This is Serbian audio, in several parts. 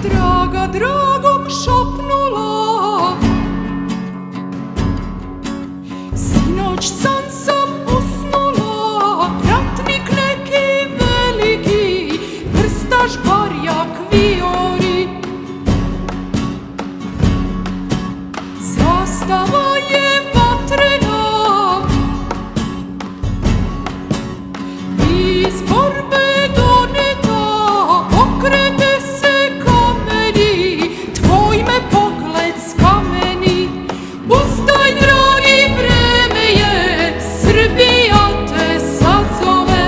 Draga dragom šapnula, sinoć sam usnula, ratnik neki veliki, krstaš barjak vijori. Zastava je vatrena, iz borbe doneta, okrete se kameni, tvoj me pogled skameni. Ustaj dragi, vreme je, Srbija te sad zove,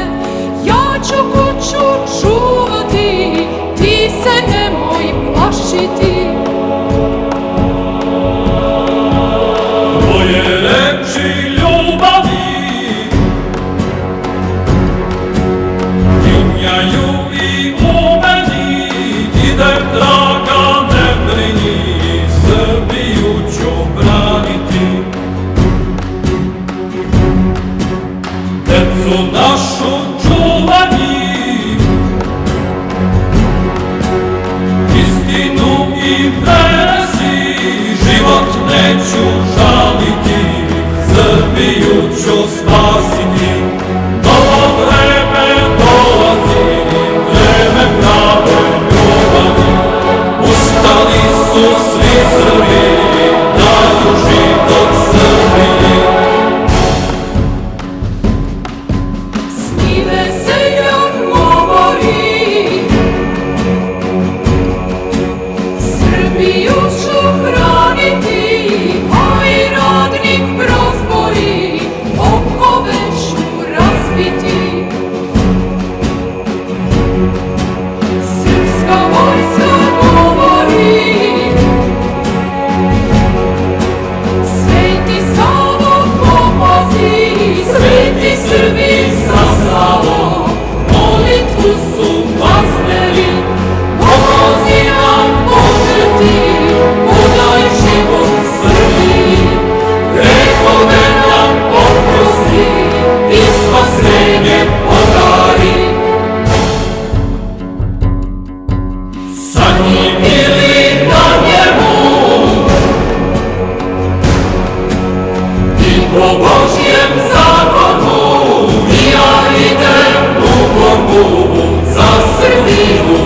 ja ću kuću čuvati, ti se nemoj plašiti. Tvoje reči ljubavi tinjaju i u meni, idem draga, ne brini, Srbiju ću braniti. Decu našu čuvani, istinu i presi, život neću žaliti, Srbiju ću spasiti. Novo vreme dolazi, vreme prave ljubavi, ustali su svi Srbi, daju život Srbiji. Snive seljak govori, Srbiju ću braniti, a i radnik prozbori, okove ću razbiti. Srpska vojska govori, Sveti Savo pomozi, Sveti Srbi sa Savom, molitvu su vazneli. Pomozi nam, Bože ti, udaj život Srbiji, grehove nam oprosti i spasenje podari. Sa njim ili na njemu i po Božjem zakonu, ja idem u borbu za Srbiju.